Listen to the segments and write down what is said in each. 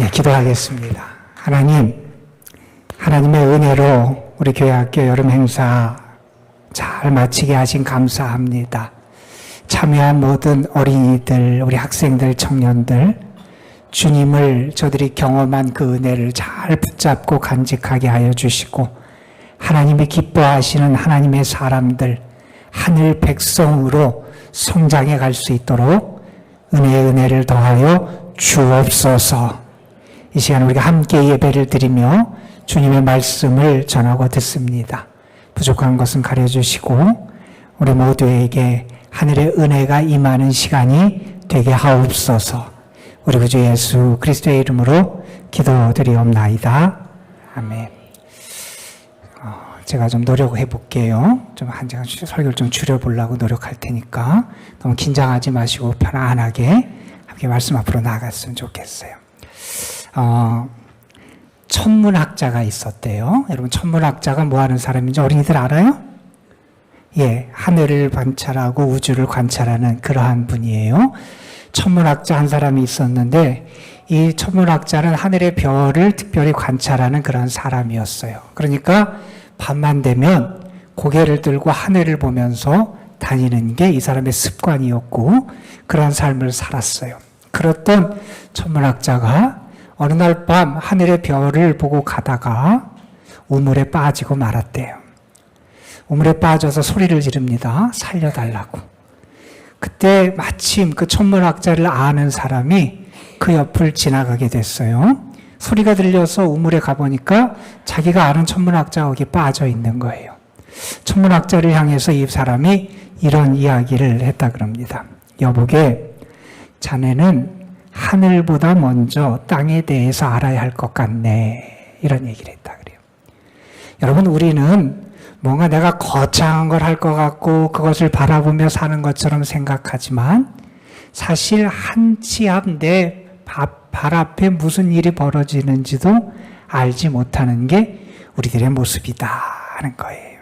기도하겠습니다. 하나님의 은혜로 우리 교회학교 여름 행사 잘 마치게 하신 감사합니다. 참여한 모든 어린이들, 우리 학생들, 청년들, 주님을 저들이 경험한 그 은혜를 잘 붙잡고 간직하게 하여 주시고, 하나님이 기뻐하시는 하나님의 사람들, 하늘 백성으로 성장해 갈 수 있도록 은혜를 더하여 주옵소서. 이 시간 우리가 함께 예배를 드리며 주님의 말씀을 전하고 듣습니다. 부족한 것은 가려주시고 우리 모두에게 하늘의 은혜가 임하는 시간이 되게 하옵소서. 우리 구주 예수 그리스도의 이름으로 기도드리옵나이다. 아멘. 제가 좀 노력해 볼게요. 좀 한 시간 설교를 좀 줄여보려고 노력할 테니까 너무 긴장하지 마시고 편안하게 함께 말씀 앞으로 나아갔으면 좋겠어요. 천문학자가 있었대요. 여러분, 천문학자가 뭐 하는 사람인지 어린이들 알아요? 하늘을 관찰하고 우주를 관찰하는 그러한 분이에요. 천문학자 한 사람이 있었는데, 이 천문학자는 하늘의 별을 특별히 관찰하는 그런 사람이었어요. 그러니까 밤만 되면 고개를 들고 하늘을 보면서 다니는 게 이 사람의 습관이었고, 그런 삶을 살았어요. 그랬던 천문학자가 어느 날 밤 하늘의 별을 보고 가다가 우물에 빠지고 말았대요. 우물에 빠져서 소리를 지릅니다. 살려달라고. 그때 마침 그 천문학자를 아는 사람이 그 옆을 지나가게 됐어요. 소리가 들려서 우물에 가보니까 자기가 아는 천문학자가 거기 빠져 있는 거예요. 천문학자를 향해서 이 사람이 이런 이야기를 했다 그럽니다. 여보게, 자네는 하늘보다 먼저 땅에 대해서 알아야 할 것 같네. 이런 얘기를 했다 그래요. 여러분, 우리는 뭔가 내가 거창한 걸 할 것 같고 그것을 바라보며 사는 것처럼 생각하지만, 사실 한 치 앞 내 발 앞에 무슨 일이 벌어지는지도 알지 못하는 게 우리들의 모습이다 하는 거예요.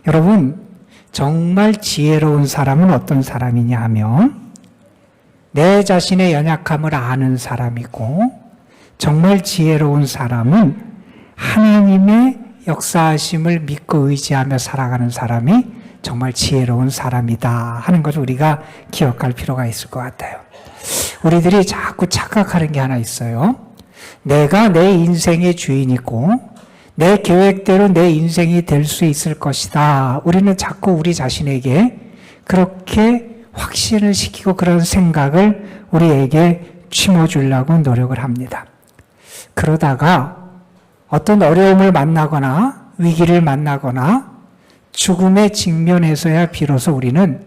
여러분, 정말 지혜로운 사람은 어떤 사람이냐 하면 내 자신의 연약함을 아는 사람이고, 정말 지혜로운 사람은 하나님의 역사하심을 믿고 의지하며 살아가는 사람이 정말 지혜로운 사람이다 하는 것을 우리가 기억할 필요가 있을 것 같아요. 우리들이 자꾸 착각하는 게 하나 있어요. 내가 내 인생의 주인이고 내 계획대로 내 인생이 될 수 있을 것이다. 우리는 자꾸 우리 자신에게 그렇게 확신을 시키고 그런 생각을 우리에게 심어주려고 노력을 합니다. 그러다가 어떤 어려움을 만나거나 위기를 만나거나 죽음의 직면에서야 비로소 우리는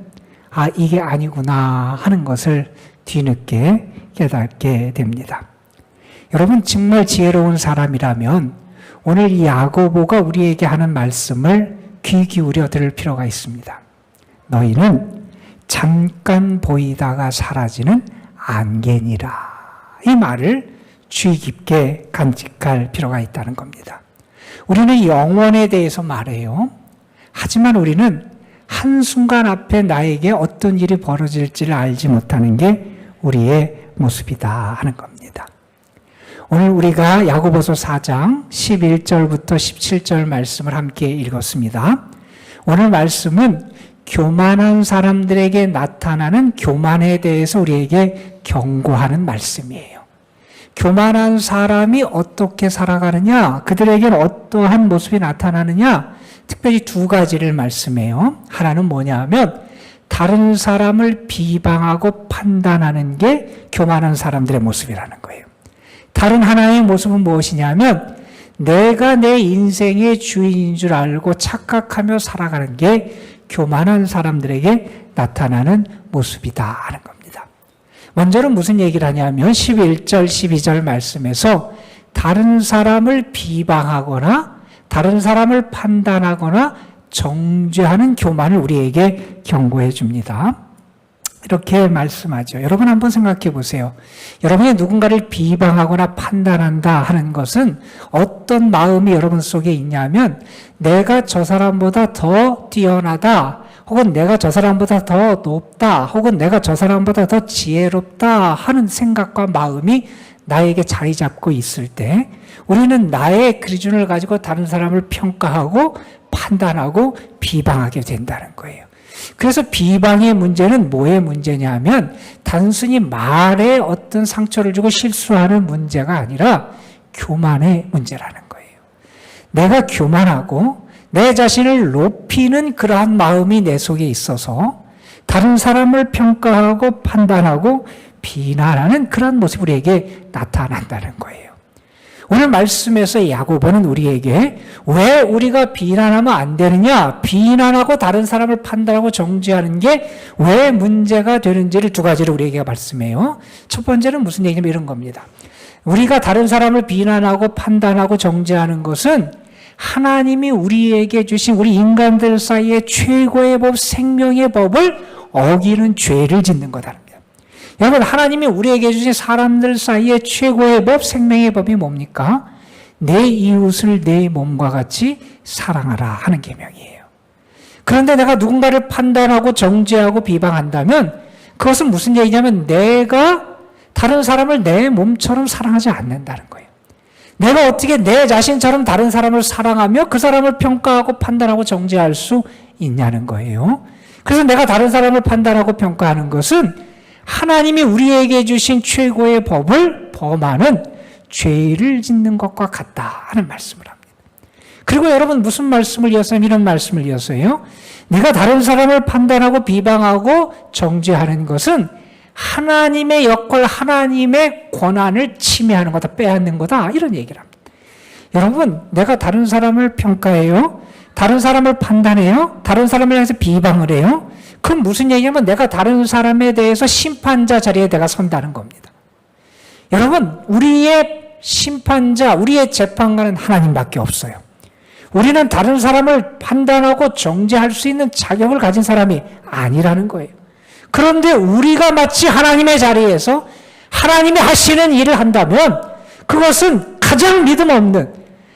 이게 아니구나 하는 것을 뒤늦게 깨닫게 됩니다. 여러분, 정말 지혜로운 사람이라면 오늘 이 야고보가 우리에게 하는 말씀을 귀 기울여 들을 필요가 있습니다. 너희는 잠깐 보이다가 사라지는 안개니라. 이 말을 주의 깊게 간직할 필요가 있다는 겁니다. 우리는 영원에 대해서 말해요. 하지만 우리는 한순간 앞에 나에게 어떤 일이 벌어질지를 알지 못하는 게 우리의 모습이다 하는 겁니다. 오늘 우리가 야고보서 4장 11절부터 17절 말씀을 함께 읽었습니다. 오늘 말씀은 교만한 사람들에게 나타나는 교만에 대해서 우리에게 경고하는 말씀이에요. 교만한 사람이 어떻게 살아가느냐, 그들에게는 어떠한 모습이 나타나느냐, 특별히 두 가지를 말씀해요. 하나는 뭐냐 하면 다른 사람을 비방하고 판단하는 게 교만한 사람들의 모습이라는 거예요. 다른 하나의 모습은 무엇이냐 하면 내가 내 인생의 주인인 줄 알고 착각하며 살아가는 게 교만한 사람들에게 나타나는 모습이다 하는 겁니다. 먼저는 무슨 얘기를 하냐면 11절, 12절 말씀에서 다른 사람을 비방하거나 다른 사람을 판단하거나 정죄하는 교만을 우리에게 경고해 줍니다. 이렇게 말씀하죠. 여러분 한번 생각해 보세요. 여러분이 누군가를 비방하거나 판단한다 하는 것은 어떤 마음이 여러분 속에 있냐면 내가 저 사람보다 더 뛰어나다, 혹은 내가 저 사람보다 더 높다, 혹은 내가 저 사람보다 더 지혜롭다 하는 생각과 마음이 나에게 자리 잡고 있을 때 우리는 나의 기준을 가지고 다른 사람을 평가하고 판단하고 비방하게 된다는 거예요. 그래서 비방의 문제는 뭐의 문제냐 하면 단순히 말에 어떤 상처를 주고 실수하는 문제가 아니라 교만의 문제라는 거예요. 내가 교만하고 내 자신을 높이는 그러한 마음이 내 속에 있어서 다른 사람을 평가하고 판단하고 비난하는 그런 모습이 우리에게 나타난다는 거예요. 오늘 말씀에서 야고보는 우리에게 왜 우리가 비난하면 안 되느냐, 비난하고 다른 사람을 판단하고 정죄하는 게 왜 문제가 되는지를 두 가지를 우리에게 말씀해요. 첫 번째는 무슨 얘기냐면 이런 겁니다. 우리가 다른 사람을 비난하고 판단하고 정죄하는 것은 하나님이 우리에게 주신 우리 인간들 사이의 최고의 법, 생명의 법을 어기는 죄를 짓는 거다. 여러분, 하나님이 우리에게 주신 사람들 사이의 최고의 법, 생명의 법이 뭡니까? 내 이웃을 내 몸과 같이 사랑하라 하는 계명이에요. 그런데 내가 누군가를 판단하고 정죄하고 비방한다면 그것은 무슨 얘기냐면 내가 다른 사람을 내 몸처럼 사랑하지 않는다는 거예요. 내가 어떻게 내 자신처럼 다른 사람을 사랑하며 그 사람을 평가하고 판단하고 정죄할 수 있냐는 거예요. 그래서 내가 다른 사람을 판단하고 평가하는 것은 하나님이 우리에게 주신 최고의 법을 범하는 죄를 짓는 것과 같다 하는 말씀을 합니다. 그리고 여러분 무슨 말씀을 이어서 이런 말씀을 이어서요. 내가 다른 사람을 판단하고 비방하고 정죄하는 것은 하나님의 역할, 하나님의 권한을 침해하는 거다, 빼앗는 거다 이런 얘기를 합니다. 여러분, 내가 다른 사람을 평가해요. 다른 사람을 판단해요. 다른 사람을 향해서 비방을 해요. 그건 무슨 얘기냐면 내가 다른 사람에 대해서 심판자 자리에 내가 선다는 겁니다. 여러분, 우리의 심판자, 우리의 재판관은 하나님밖에 없어요. 우리는 다른 사람을 판단하고 정죄할 수 있는 자격을 가진 사람이 아니라는 거예요. 그런데 우리가 마치 하나님의 자리에서 하나님이 하시는 일을 한다면 그것은 가장 믿음 없는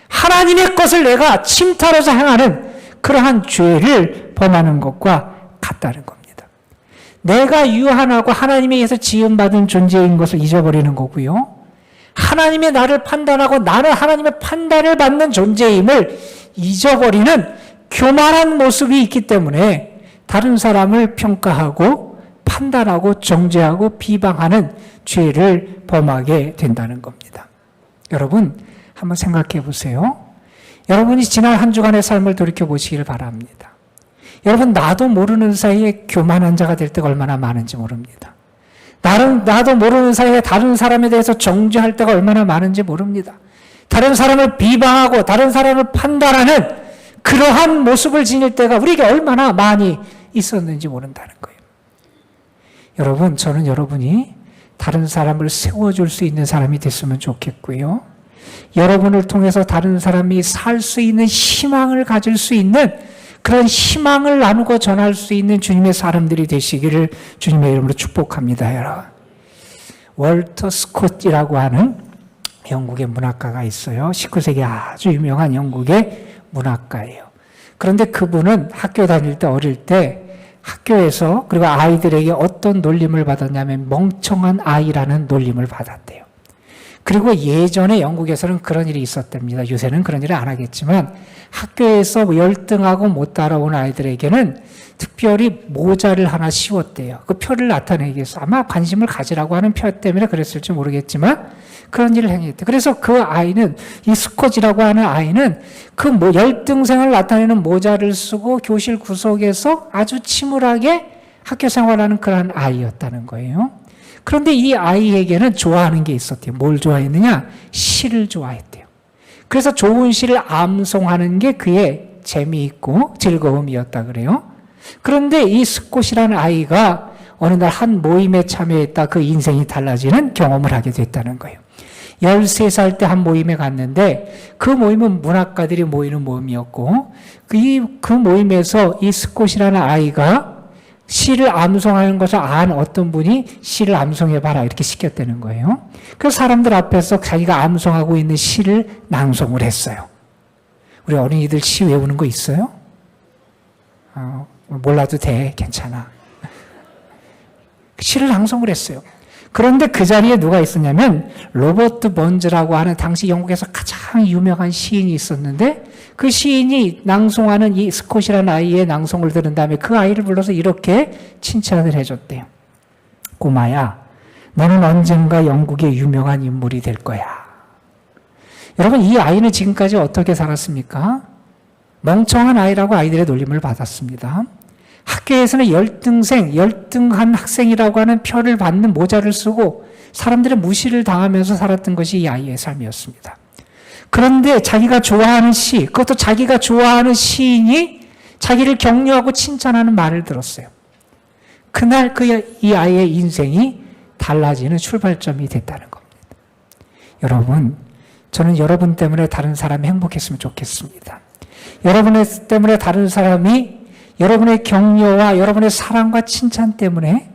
하나님의 것을 내가 침탈해서 행하는 그러한 죄를 범하는 것과 같다는 겁니다. 내가 유한하고 하나님에 의해서 지음받은 존재인 것을 잊어버리는 거고요. 하나님의 나를 판단하고 나는 하나님의 판단을 받는 존재임을 잊어버리는 교만한 모습이 있기 때문에 다른 사람을 평가하고 판단하고 정죄하고 비방하는 죄를 범하게 된다는 겁니다. 여러분, 한번 생각해 보세요. 여러분이 지난 한 주간의 삶을 돌이켜 보시기를 바랍니다. 여러분, 나도 모르는 사이에 교만한 자가 될 때가 얼마나 많은지 모릅니다. 나도 모르는 사이에 다른 사람에 대해서 정죄할 때가 얼마나 많은지 모릅니다. 다른 사람을 비방하고 다른 사람을 판단하는 그러한 모습을 지닐 때가 우리에게 얼마나 많이 있었는지 모른다는 거예요. 여러분, 저는 여러분이 다른 사람을 세워줄 수 있는 사람이 됐으면 좋겠고요. 여러분을 통해서 다른 사람이 살 수 있는 희망을 가질 수 있는 그런 희망을 나누고 전할 수 있는 주님의 사람들이 되시기를 주님의 이름으로 축복합니다. 여러분, 월터 스콧이라고 하는 영국의 문학가가 있어요. 19세기 아주 유명한 영국의 문학가예요. 그런데 그분은 학교 다닐 때 어릴 때 학교에서 그리고 아이들에게 어떤 놀림을 받았냐면 멍청한 아이라는 놀림을 받았대요. 그리고 예전에 영국에서는 그런 일이 있었답니다. 요새는 그런 일을 안 하겠지만 학교에서 열등하고 못 따라온 아이들에게는 특별히 모자를 하나 씌웠대요. 그 표를 나타내기 위해서 아마 관심을 가지라고 하는 표 때문에 그랬을지 모르겠지만 그런 일을 행했대요. 그래서 그 아이는 이 스콧이라고 하는 아이는 그 열등생을 나타내는 모자를 쓰고 교실 구석에서 아주 침울하게 학교 생활하는 그런 아이였다는 거예요. 그런데 이 아이에게는 좋아하는 게 있었대요. 뭘 좋아했느냐? 시를 좋아했대요. 그래서 좋은 시를 암송하는 게 그의 재미있고 즐거움이었다 그래요. 그런데 이 스콧이라는 아이가 어느 날 한 모임에 참여했다 그 인생이 달라지는 경험을 하게 됐다는 거예요. 13살 때 한 모임에 갔는데 그 모임은 문학가들이 모이는 모임이었고 그 모임에서 이 스콧이라는 아이가 시를 암송하는 것을 안 어떤 분이 시를 암송해봐라 이렇게 시켰다는 거예요. 그래서 사람들 앞에서 자기가 암송하고 있는 시를 낭송을 했어요. 우리 어린이들 시 외우는 거 있어요? 몰라도 돼, 괜찮아. 시를 낭송을 했어요. 그런데 그 자리에 누가 있었냐면 로버트 번즈라고 하는 당시 영국에서 가장 유명한 시인이 있었는데 그 시인이 낭송하는 이 스콧이라는 아이의 낭송을 들은 다음에 그 아이를 불러서 이렇게 칭찬을 해줬대요. 꼬마야, 너는 언젠가 영국의 유명한 인물이 될 거야. 여러분, 이 아이는 지금까지 어떻게 살았습니까? 멍청한 아이라고 아이들의 놀림을 받았습니다. 학교에서는 열등한 학생이라고 하는 표를 받는 모자를 쓰고 사람들의 무시를 당하면서 살았던 것이 이 아이의 삶이었습니다. 그런데 자기가 좋아하는 시, 그것도 자기가 좋아하는 시인이 자기를 격려하고 칭찬하는 말을 들었어요. 그날 이 아이의 인생이 달라지는 출발점이 됐다는 겁니다. 여러분, 저는 여러분 때문에 다른 사람이 행복했으면 좋겠습니다. 여러분 때문에 다른 사람이 여러분의 격려와 여러분의 사랑과 칭찬 때문에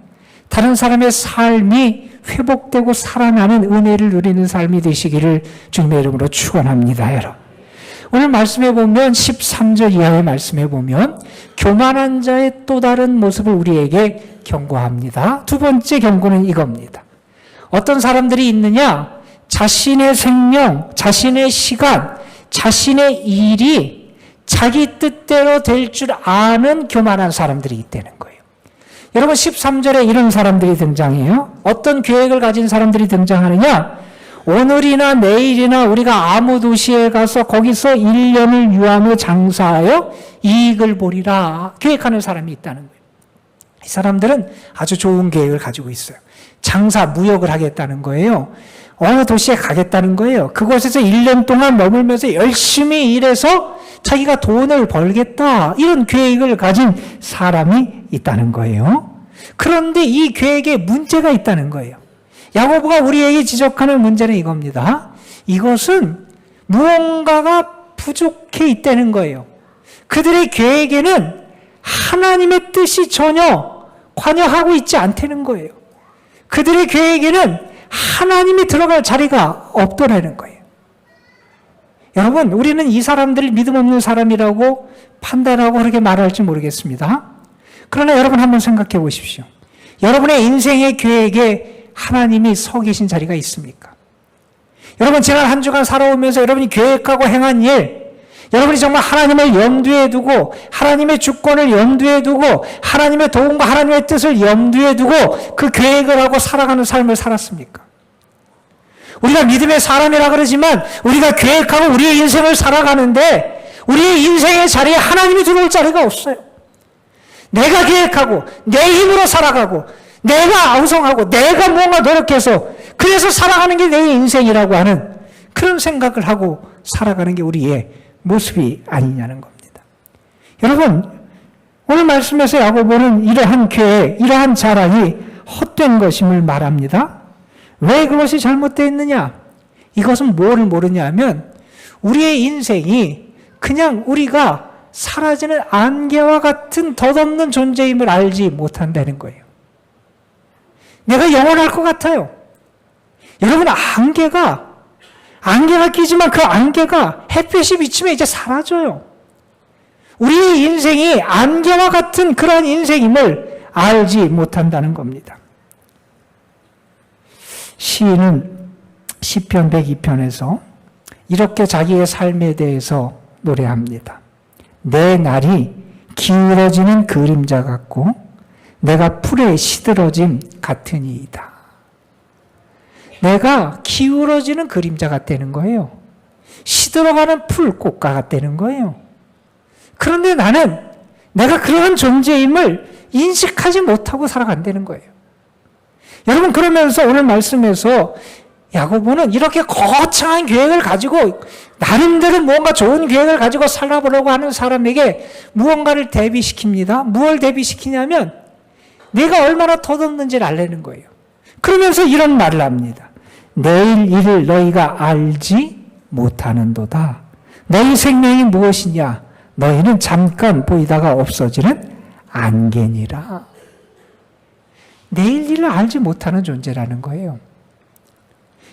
다른 사람의 삶이 회복되고 살아나는 은혜를 누리는 삶이 되시기를 주님의 이름으로 축원합니다, 여러분. 오늘 말씀해 보면 13절 이하의 말씀해 보면 교만한 자의 또 다른 모습을 우리에게 경고합니다. 두 번째 경고는 이겁니다. 어떤 사람들이 있느냐? 자신의 생명, 자신의 시간, 자신의 일이 자기 뜻대로 될 줄 아는 교만한 사람들이 있다는 거예요. 여러분 13절에 이런 사람들이 등장해요. 어떤 계획을 가진 사람들이 등장하느냐? 오늘이나 내일이나 우리가 아무 도시에 가서 거기서 1년을 유하며 장사하여 이익을 보리라 계획하는 사람이 있다는 거예요. 이 사람들은 아주 좋은 계획을 가지고 있어요. 장사, 무역을 하겠다는 거예요. 어느 도시에 가겠다는 거예요. 그곳에서 1년 동안 머물면서 열심히 일해서 자기가 돈을 벌겠다. 이런 계획을 가진 사람이 있다는 거예요. 그런데 이 계획에 문제가 있다는 거예요. 야고보가 우리에게 지적하는 문제는 이겁니다. 이것은 무언가가 부족해 있다는 거예요. 그들의 계획에는 하나님의 뜻이 전혀 관여하고 있지 않다는 거예요. 그들의 계획에는 하나님이 들어갈 자리가 없더라는 거예요. 여러분, 우리는 이 사람들을 믿음 없는 사람이라고 판단하고 그렇게 말할지 모르겠습니다. 그러나 여러분 한번 생각해 보십시오. 여러분의 인생의 계획에 하나님이 서 계신 자리가 있습니까? 여러분, 지난 한 주간 살아오면서 여러분이 계획하고 행한 일, 여러분이 정말 하나님을 염두에 두고 하나님의 주권을 염두에 두고 하나님의 도움과 하나님의 뜻을 염두에 두고 그 계획을 하고 살아가는 삶을 살았습니까? 우리가 믿음의 사람이라 그러지만 우리가 계획하고 우리의 인생을 살아가는데 우리의 인생의 자리에 하나님이 들어올 자리가 없어요. 내가 계획하고 내 힘으로 살아가고 내가 아우성하고 내가 뭔가 노력해서 그래서 살아가는 게 내 인생이라고 하는 그런 생각을 하고 살아가는 게 우리의 모습이 아니냐는 겁니다. 여러분, 오늘 말씀에서 야고보는 이러한 계획, 이러한 자랑이 헛된 것임을 말합니다. 왜 그것이 잘못되어 있느냐? 이것은 뭐를 모르냐 하면 우리의 인생이 그냥 우리가 사라지는 안개와 같은 덧없는 존재임을 알지 못한다는 거예요. 내가 영원할 것 같아요. 여러분, 안개가 끼지만 그 안개가 햇빛이 비치면 이제 사라져요. 우리의 인생이 안개와 같은 그런 인생임을 알지 못한다는 겁니다. 시인은 시편 102편에서 이렇게 자기의 삶에 대해서 노래합니다. 내 날이 기울어지는 그림자 같고 내가 풀에 시들어짐 같으니이다. 내가 기울어지는 그림자 같다는 거예요. 시들어가는 풀 꽃과 같다는 거예요. 그런데 나는 내가 그러한 존재임을 인식하지 못하고 살아간다는 거예요. 여러분, 그러면서 오늘 말씀에서 야고보는 이렇게 거창한 계획을 가지고 나름대로 뭔가 좋은 계획을 가지고 살아보려고 하는 사람에게 무언가를 대비시킵니다. 무엇을 대비시키냐면 내가 얼마나 덧없는지를 알려는 거예요. 그러면서 이런 말을 합니다. 내일 일을 너희가 알지 못하는도다. 너희 생명이 무엇이냐? 너희는 잠깐 보이다가 없어지는 안개니라. 내일 일을 알지 못하는 존재라는 거예요.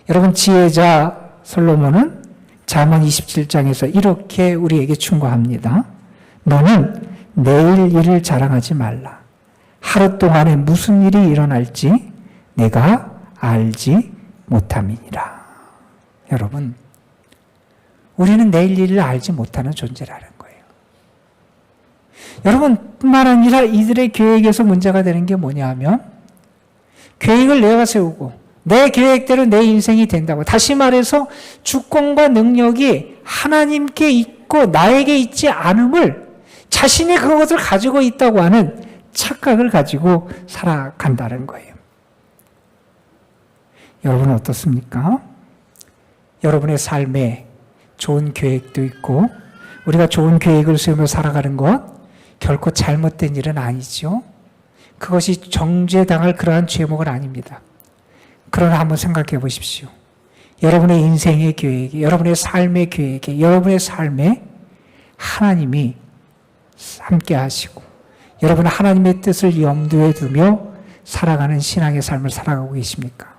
여러분, 지혜자 솔로몬은 잠언 27장에서 이렇게 우리에게 충고합니다. 너는 내일 일을 자랑하지 말라. 하루 동안에 무슨 일이 일어날지 내가 알지 못함이니라. 여러분, 우리는 내일 일을 알지 못하는 존재라는 거예요. 여러분, 뿐만 아니라 이들의 계획에서 문제가 되는 게 뭐냐 하면, 계획을 내가 세우고 내 계획대로 내 인생이 된다고, 다시 말해서 주권과 능력이 하나님께 있고 나에게 있지 않음을, 자신이 그것을 가지고 있다고 하는 착각을 가지고 살아간다는 거예요. 여러분은 어떻습니까? 여러분의 삶에 좋은 계획도 있고, 우리가 좋은 계획을 세우며 살아가는 것 결코 잘못된 일은 아니죠. 그것이 정죄당할 그러한 죄목은 아닙니다. 그러나 한번 생각해 보십시오. 여러분의 인생의 계획에, 여러분의 삶의 계획에, 여러분의 삶에 하나님이 함께 하시고 여러분은 하나님의 뜻을 염두에 두며 살아가는 신앙의 삶을 살아가고 계십니까?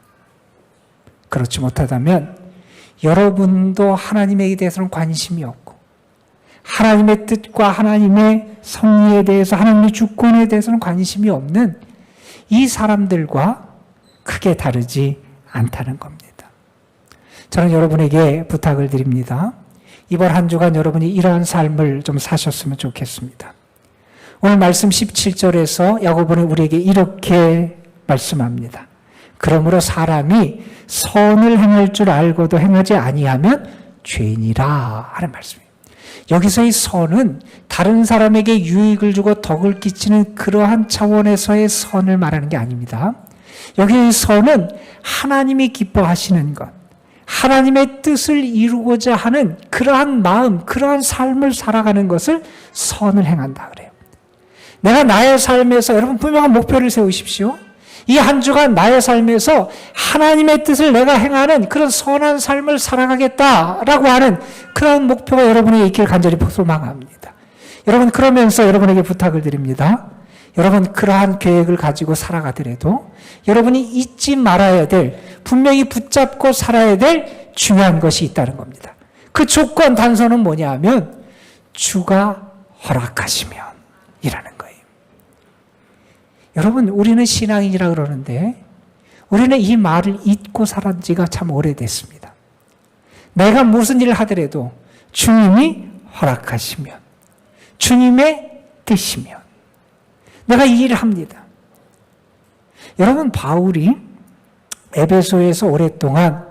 그렇지 못하다면 여러분도 하나님에 대해서는 관심이 없고, 하나님의 뜻과 하나님의 섭리에 대해서, 하나님의 주권에 대해서는 관심이 없는 이 사람들과 크게 다르지 않다는 겁니다. 저는 여러분에게 부탁을 드립니다. 이번 한 주간 여러분이 이러한 삶을 좀 사셨으면 좋겠습니다. 오늘 말씀 17절에서 야고보는 우리에게 이렇게 말씀합니다. 그러므로 사람이 선을 행할 줄 알고도 행하지 아니하면 죄인이라 하는 말씀이에요. 여기서의 선은 다른 사람에게 유익을 주고 덕을 끼치는 그러한 차원에서의 선을 말하는 게 아닙니다. 여기의 선은 하나님이 기뻐하시는 것, 하나님의 뜻을 이루고자 하는 그러한 마음, 그러한 삶을 살아가는 것을 선을 행한다 그래요. 내가 나의 삶에서, 여러분 분명한 목표를 세우십시오. 이 한 주간 나의 삶에서 하나님의 뜻을 내가 행하는 그런 선한 삶을 살아가겠다라고 하는 그런 목표가 여러분에게 있길 간절히 소망합니다. 여러분, 그러면서 여러분에게 부탁을 드립니다. 여러분, 그러한 계획을 가지고 살아가더라도 여러분이 잊지 말아야 될, 분명히 붙잡고 살아야 될 중요한 것이 있다는 겁니다. 그 조건 단서는 뭐냐 하면 주가 허락하시면 이라는 거예요. 여러분, 우리는 신앙인이라 그러는데 우리는 이 말을 잊고 살은 지가 참 오래됐습니다. 내가 무슨 일을 하더라도 주님이 허락하시면, 주님의 뜻이면 내가 이 일을 합니다. 여러분, 바울이 에베소에서 오랫동안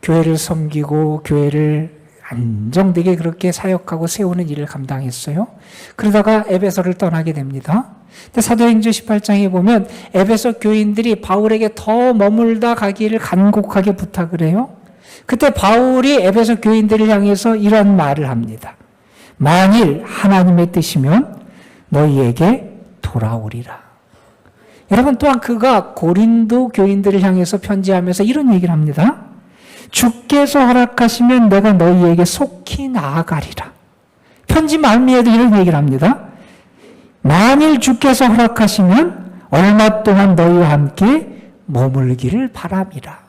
교회를 섬기고 교회를 안정되게 그렇게 사역하고 세우는 일을 감당했어요. 그러다가 에베소를 떠나게 됩니다. 근데 사도행전 18장에 보면 에베소 교인들이 바울에게 더 머물다 가기를 간곡하게 부탁을 해요. 그때 바울이 에베소 교인들을 향해서 이런 말을 합니다. 만일 하나님의 뜻이면 너희에게 돌아오리라. 여러분, 또한 그가 고린도 교인들을 향해서 편지하면서 이런 얘기를 합니다. 주께서 허락하시면 내가 너희에게 속히 나아가리라. 편지 말미에도 이런 얘기를 합니다. 만일 주께서 허락하시면 얼마 동안 너희와 함께 머물기를 바람이라.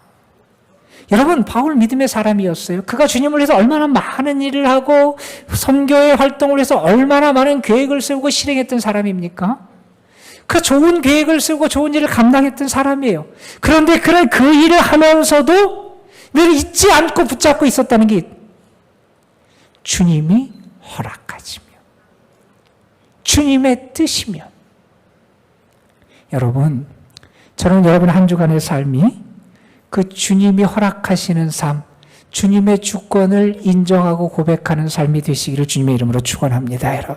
여러분, 바울 믿음의 사람이었어요. 그가 주님을 위해서 얼마나 많은 일을 하고 선교의 활동을 해서 얼마나 많은 계획을 세우고 실행했던 사람입니까? 그 좋은 계획을 세우고 좋은 일을 감당했던 사람이에요. 그런데 그 일을 하면서도 늘 잊지 않고 붙잡고 있었다는 게 주님이 허락하시면, 주님의 뜻이면. 여러분, 저는 여러분 한 주간의 삶이 그 주님이 허락하시는 삶, 주님의 주권을 인정하고 고백하는 삶이 되시기를 주님의 이름으로 축원합니다.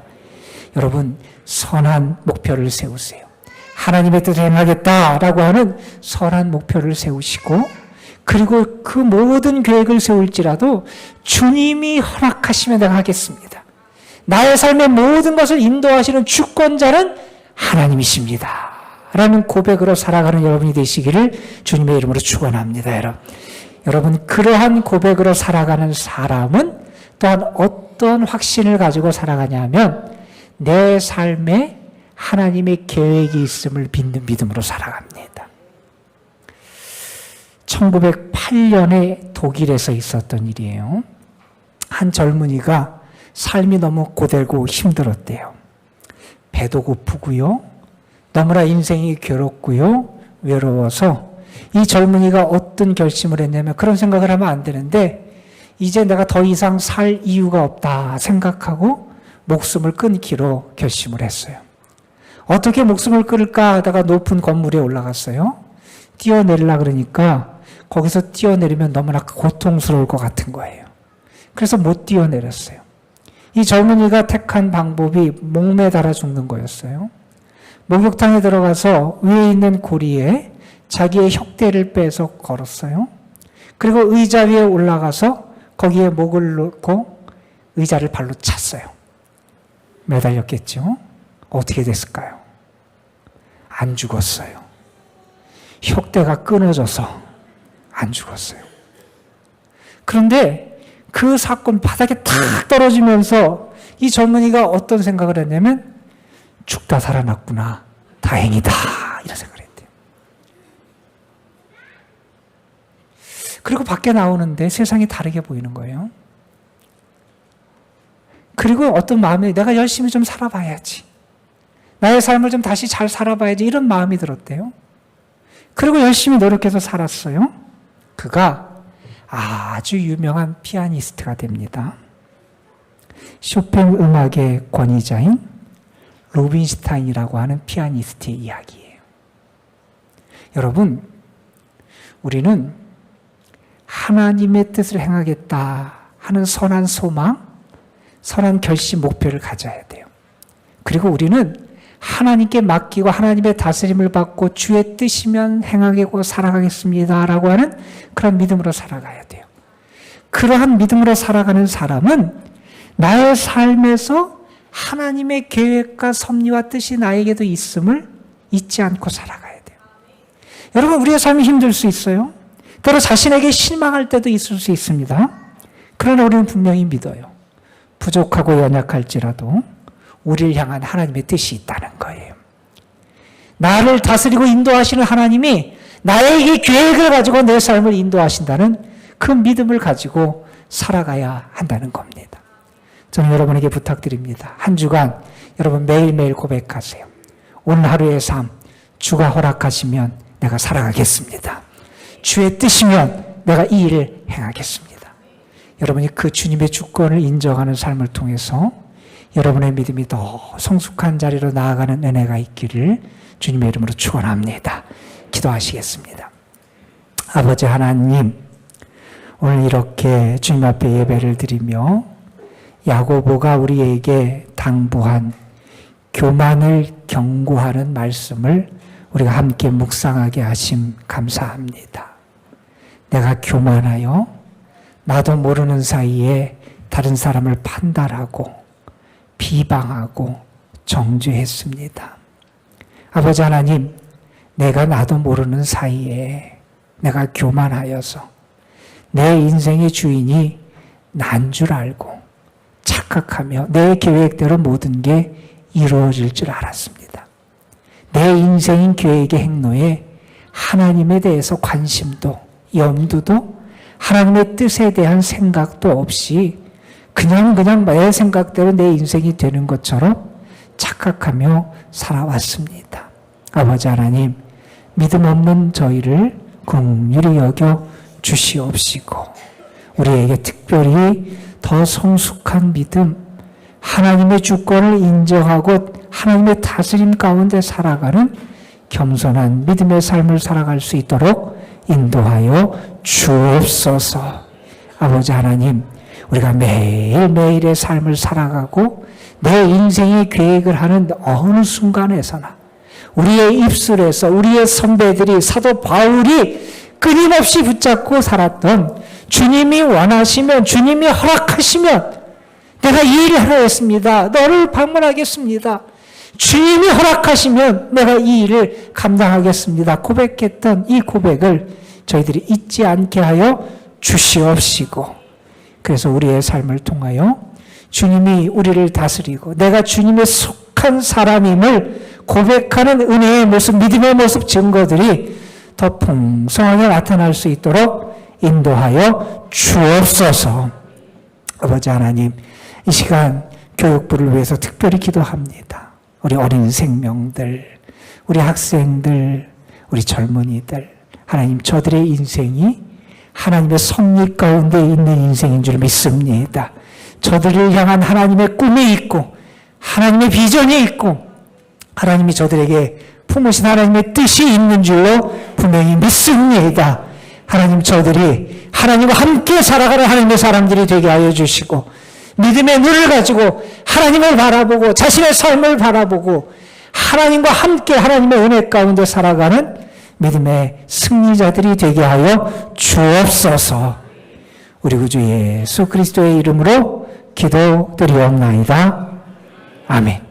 여러분, 선한 목표를 세우세요. 하나님의 뜻을 행하겠다라고 하는 선한 목표를 세우시고, 그리고 그 모든 계획을 세울지라도 주님이 허락하시면 내가 하겠습니다. 나의 삶의 모든 것을 인도하시는 주권자는 하나님이십니다. 라는 고백으로 살아가는 여러분이 되시기를 주님의 이름으로 축원합니다. 여러분, 그러한 고백으로 살아가는 사람은 또한 어떤 확신을 가지고 살아가냐면 내 삶에 하나님의 계획이 있음을 믿는 믿음으로 살아갑니다. 1908년에 독일에서 있었던 일이에요. 한 젊은이가 삶이 너무 고되고 힘들었대요. 배도 고프고요. 너무나 인생이 괴롭고요. 외로워서 이 젊은이가 어떤 결심을 했냐면 그런 생각을 하면 안 되는데 이제 내가 더 이상 살 이유가 없다 생각하고 목숨을 끊기로 결심을 했어요. 어떻게 목숨을 끊을까 하다가 높은 건물에 올라갔어요. 뛰어내리려 그러니까 거기서 뛰어내리면 너무나 고통스러울 것 같은 거예요. 그래서 못 뛰어내렸어요. 이 젊은이가 택한 방법이 목매달아 죽는 거였어요. 목욕탕에 들어가서 위에 있는 고리에 자기의 혁대를 빼서 걸었어요. 그리고 의자 위에 올라가서 거기에 목을 놓고 의자를 발로 찼어요. 매달렸겠죠? 어떻게 됐을까요? 안 죽었어요. 혁대가 끊어져서 안 죽었어요. 그런데 그 사건 바닥에 탁 떨어지면서 이 젊은이가 어떤 생각을 했냐면 죽다 살아났구나. 다행이다. 이런 생각을 했대요. 그리고 밖에 나오는데 세상이 다르게 보이는 거예요. 그리고 어떤 마음이 내가 열심히 좀 살아봐야지. 나의 삶을 좀 다시 잘 살아봐야지. 이런 마음이 들었대요. 그리고 열심히 노력해서 살았어요. 그가 아주 유명한 피아니스트가 됩니다. 쇼팽 음악의 권위자인 루빈슈타인이라고 하는 피아니스트의 이야기예요. 여러분, 우리는 하나님의 뜻을 행하겠다 하는 선한 소망, 선한 결심, 목표를 가져야 돼요. 그리고 우리는 하나님께 맡기고 하나님의 다스림을 받고 주의 뜻이면 행하겠고 살아가겠습니다 라고 하는 그런 믿음으로 살아가야 돼요. 그러한 믿음으로 살아가는 사람은 나의 삶에서 하나님의 계획과 섭리와 뜻이 나에게도 있음을 잊지 않고 살아가야 돼요. 여러분, 우리의 삶이 힘들 수 있어요. 때로 자신에게 실망할 때도 있을 수 있습니다. 그러나 우리는 분명히 믿어요. 부족하고 연약할지라도 우리를 향한 하나님의 뜻이 있다는 거예요. 나를 다스리고 인도하시는 하나님이 나에게 계획을 가지고 내 삶을 인도하신다는 그 믿음을 가지고 살아가야 한다는 겁니다. 저는 여러분에게 부탁드립니다. 한 주간 여러분 매일매일 고백하세요. 오늘 하루의 삶, 주가 허락하시면 내가 살아가겠습니다. 주의 뜻이면 내가 이 일을 행하겠습니다. 여러분이 그 주님의 주권을 인정하는 삶을 통해서 여러분의 믿음이 더 성숙한 자리로 나아가는 은혜가 있기를 주님의 이름으로 축원합니다. 기도하시겠습니다. 아버지 하나님, 오늘 이렇게 주님 앞에 예배를 드리며 야고보가 우리에게 당부한 교만을 경고하는 말씀을 우리가 함께 묵상하게 하심 감사합니다. 내가 교만하여 나도 모르는 사이에 다른 사람을 판단하고 비방하고 정죄했습니다. 아버지 하나님, 내가 나도 모르는 사이에 내가 교만하여서 내 인생의 주인이 난 줄 알고 착각하며 내 계획대로 모든 게 이루어질 줄 알았습니다. 내 인생인 계획의 행로에 하나님에 대해서 관심도 염두도 하나님의 뜻에 대한 생각도 없이 그냥 내 생각대로 내 인생이 되는 것처럼 착각하며 살아왔습니다. 아버지 하나님, 믿음 없는 저희를 긍휼히 여겨 주시옵시고 우리에게 특별히 더 성숙한 믿음, 하나님의 주권을 인정하고 하나님의 다스림 가운데 살아가는 겸손한 믿음의 삶을 살아갈 수 있도록 인도하여 주옵소서. 아버지 하나님, 우리가 매일매일의 삶을 살아가고 내 인생의 계획을 하는 어느 순간에서나 우리의 입술에서 우리의 선배들이 사도 바울이 끊임없이 붙잡고 살았던 주님이 원하시면 주님이 허락하시면 내가 이 일을 하려 했습니다. 너를 방문하겠습니다. 주님이 허락하시면 내가 이 일을 감당하겠습니다. 고백했던 이 고백을 저희들이 잊지 않게 하여 주시옵시고 그래서 우리의 삶을 통하여 주님이 우리를 다스리고 내가 주님의 속한 사람임을 고백하는 은혜의 모습, 믿음의 모습 증거들이 더 풍성하게 나타날 수 있도록 인도하여 주옵소서. 아버지 하나님, 이 시간 교육부를 위해서 특별히 기도합니다. 우리 어린 생명들, 우리 학생들, 우리 젊은이들, 하나님, 저들의 인생이 하나님의 섭리 가운데 있는 인생인 줄 믿습니다. 저들을 향한 하나님의 꿈이 있고 하나님의 비전이 있고 하나님이 저들에게 품으신 하나님의 뜻이 있는 줄로 분명히 믿습니다. 하나님, 저들이 하나님과 함께 살아가는 하나님의 사람들이 되게 하여 주시고 믿음의 눈을 가지고 하나님을 바라보고 자신의 삶을 바라보고 하나님과 함께 하나님의 은혜 가운데 살아가는 믿음의 승리자들이 되게 하여 주옵소서. 우리 구주 예수 그리스도의 이름으로 기도드리옵나이다. 아멘.